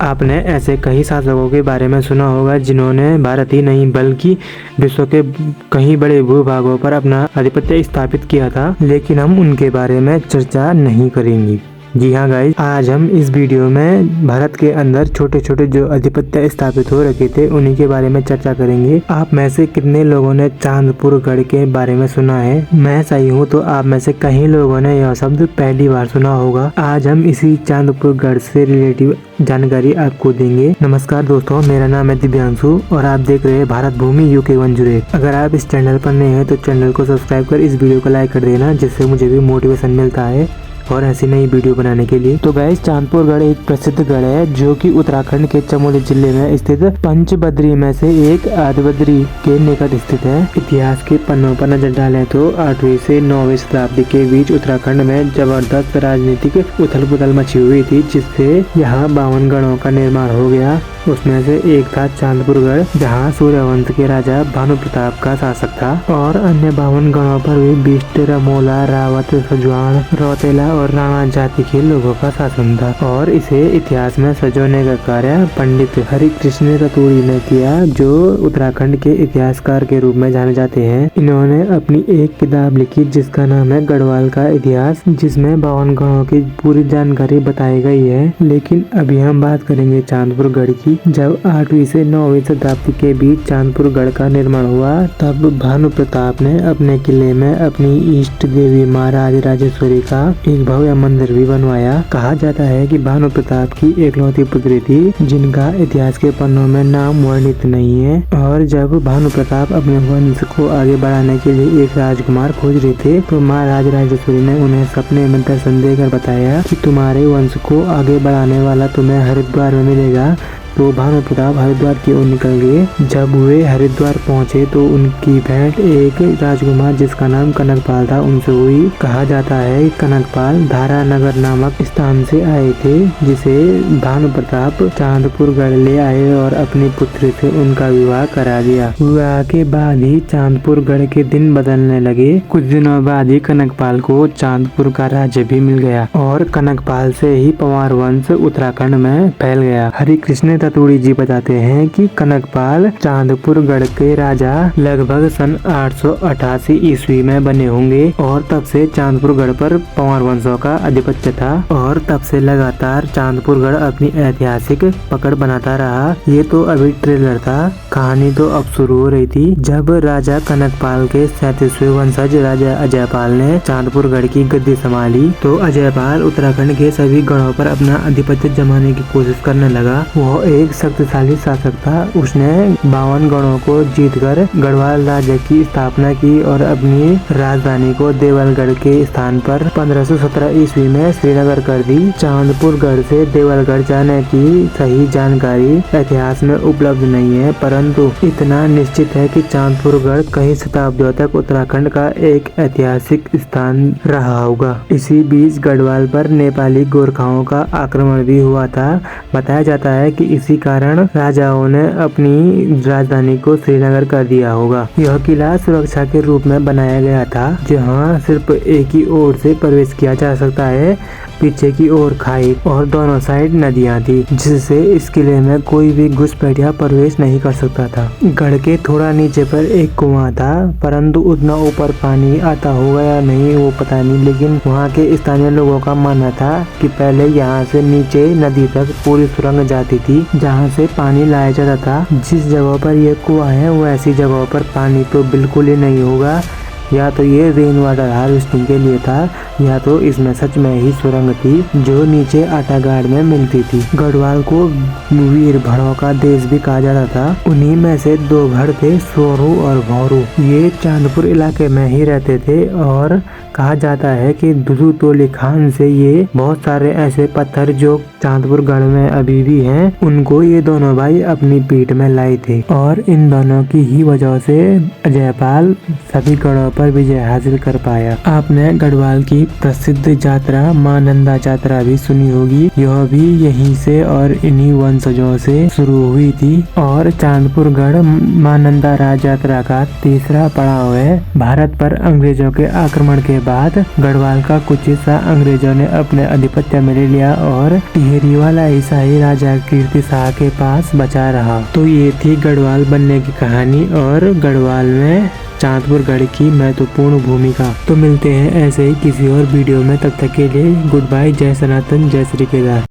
आपने ऐसे कई शासकों के बारे में सुना होगा जिन्होंने भारत ही नहीं बल्कि विश्व के कई बड़े भूभागों पर अपना आधिपत्य स्थापित किया था, लेकिन हम उनके बारे में चर्चा नहीं करेंगे। जी हाँ गाइस, आज हम इस वीडियो में भारत के अंदर छोटे छोटे जो आधिपत्य स्थापित हो रखे थे उन्हीं के बारे में चर्चा करेंगे। आप में से कितने लोगों ने चांदपुर गढ़ के बारे में सुना है? मैं सही हूँ तो आप में से कई लोगों ने यह शब्द पहली बार सुना होगा। आज हम इसी चांदपुर गढ़ से रिलेटिव जानकारी आपको देंगे। नमस्कार दोस्तों, मेरा नाम है दिव्यांशु और आप देख रहे हैं भारत भूमि UK 108। अगर आप इस चैनल पर नए हैं तो चैनल को सब्सक्राइब कर इस वीडियो को लाइक कर देना, जिससे मुझे भी मोटिवेशन मिलता है और ऐसी नई वीडियो बनाने के लिए। तो गाइस, चांदपुर गढ़ एक प्रसिद्ध गढ़ है जो कि उत्तराखंड के चमोली जिले में स्थित पंचबद्री में से एक आदिबद्री के निकट स्थित है। इतिहास के पन्नों पर नजर डालें तो 8वीं से 9वीं शताब्दी के बीच उत्तराखंड में जबरदस्त राजनीतिक उथल पुथल मची हुई थी, जिससे यहाँ 52 गढ़ों का निर्माण हो गया। उसमें से एक था चांदपुर गढ़, जहाँ सूर्यवंश के राजा भानु प्रताप का शासक था, और अन्य 52 गढ़ों पर भी बिष्ट, रमोला, रावत, सजवान, रौतेला और राणा जाति के लोगों का शासन था। और इसे इतिहास में सजोने का कार्य पंडित हरिकृष्ण रतूड़ी ने किया, जो उत्तराखंड के इतिहासकार के रूप में जाने जाते हैं। इन्होंने अपनी एक किताब लिखी जिसका नाम है गढ़वाल का इतिहास, जिसमें 52 गढ़ों की पूरी जानकारी बताई गई है। लेकिन अभी हम बात करेंगे चांदपुर गढ़ की। जब 8वीं से 9वीं शताब्दी के बीच चांदपुर गढ़ का निर्माण हुआ, तब भानु प्रताप ने अपने किले में अपनी इष्ट देवी माँ राजराजेश्वरी का एक भव्य मंदिर भी बनवाया। कहा जाता है कि भानु प्रताप की एकलौती पुत्री थी, जिनका इतिहास के पन्नों में नाम वर्णित नहीं है। और जब भानु प्रताप अपने वंश को आगे बढ़ाने के लिए एक राजकुमार खोज रहे थे, तो माँ राजराजेश्वरी ने उन्हें सपने में दर्शन देकर बताया कि तुम्हारे वंश को आगे बढ़ाने वाला तुम्हें हरिद्वार में मिलेगा। तो भानु प्रताप हरिद्वार की ओर निकल गए। जब वे हरिद्वार पहुंचे तो उनकी भेंट एक राजकुमार जिसका नाम कनकपाल था उनसे हुई। कहा जाता है कि कनकपाल धारा नगर नामक स्थान से आए थे, जिसे भानु प्रताप चांदपुर गढ़ ले आए और अपनी पुत्री से उनका विवाह करा दिया। विवाह के बाद ही चांदपुर गढ़ के दिन बदलने लगे। कुछ दिनों बाद ही कनकपाल को चांदपुर का राज्य भी मिल गया और कनकपाल से ही पंवार वंश उत्तराखंड में फैल गया। हरिकृष्ण रतूड़ी जी बताते हैं कि कनकपाल चांदपुर गढ़ के राजा लगभग सन 888 ईस्वी में बने होंगे और तब से चांदपुर गढ़ पर पंवार वंशों का आधिपत्य था और तब से लगातार चांदपुर गढ़ अपनी ऐतिहासिक पकड़ बनाता रहा। ये तो अभी ट्रेलर था, कहानी तो अब शुरू हो रही थी। जब राजा कनकपाल के 37वें वंशज राजा अजयपाल ने चांदपुर गढ़ की गद्दी संभाली, तो अजयपाल उत्तराखंड के सभी गढ़ों पर अपना आधिपत्य जमाने की कोशिश करने लगा। वो एक शक्तिशाली शासक था। उसने 52 गढ़ों को जीतकर गढ़वाल राज्य की स्थापना की और अपनी राजधानी को देवलगढ़ के स्थान पर 1517 ईस्वी में श्रीनगर कर दी। चांदपुर गढ़ से देवलगढ़ जाने की सही जानकारी इतिहास में उपलब्ध नहीं है, परंतु इतना निश्चित है कि चांदपुर गढ़ कई शताब्दियों तक उत्तराखंड का एक ऐतिहासिक स्थान रहा होगा। इसी बीच गढ़वाल पर नेपाली गोरखाओं का आक्रमण भी हुआ था। बताया जाता है कि इसी कारण राजाओं ने अपनी राजधानी को श्रीनगर कर दिया होगा। यह किला सुरक्षा के रूप में बनाया गया था, जहां सिर्फ एक ही ओर से प्रवेश किया जा सकता है। पीछे की ओर खाई और दोनों साइड नदियां थी, जिससे इस किले में कोई भी घुसपैठिया प्रवेश नहीं कर सकता था। गढ़ के थोड़ा नीचे पर एक कुआं था, परंतु उतना ऊपर पानी आता होगा या नहीं वो पता नहीं, लेकिन वहाँ के स्थानीय लोगों का मानना था कि पहले यहाँ से नीचे नदी तक पूरी सुरंग जाती थी, जहाँ से पानी लाया जाता था। जिस जगह पर यह कुआं है वो ऐसी जगह पर पानी तो बिल्कुल ही नहीं होगा। या तो ये रेन वाटर हार्वेस्टिंग के लिए था, या तो इसमें सच में ही सुरंग थी जो नीचे आटागाड़ में मिलती थी। गढ़वाल को वीर भड़ों का देश भी कहा जाता था। उन्हीं में से 2 भड़ थे, सोरू और भौरू। ये चांदपुर इलाके में ही रहते थे और कहा जाता है कि दुदू तोली खान से ये बहुत सारे ऐसे पत्थर जो चांदपुर गढ़ में अभी भी हैं, उनको ये दोनों भाई अपनी पीठ में लाए थे और इन दोनों की ही वजह से अजयपाल सभी गढ़ों पर विजय हासिल कर पाया। आपने गढ़वाल की प्रसिद्ध यात्रा मां नंदा यात्रा भी सुनी होगी। यह भी यहीं से और इन्हीं वंशजों से शुरू हुई थी और चांदपुर गढ़ मां नंदा राज यात्रा का तीसरा पड़ाव है। भारत पर अंग्रेजों के आक्रमण के के बाद गढ़वाल का कुछ हिस्सा अंग्रेजों ने अपने आधिपत्य में ले लिया और टिहरी वाला हिस्सा ही राजा कीर्ति शाह के पास बचा रहा। तो ये थी गढ़वाल बनने की कहानी और गढ़वाल में चांदपुर गढ़ की महत्वपूर्ण भूमिका। तो मिलते हैं ऐसे ही किसी और वीडियो में, तब तक के लिए गुड बाय। जय सनातन, जय श्री केदार।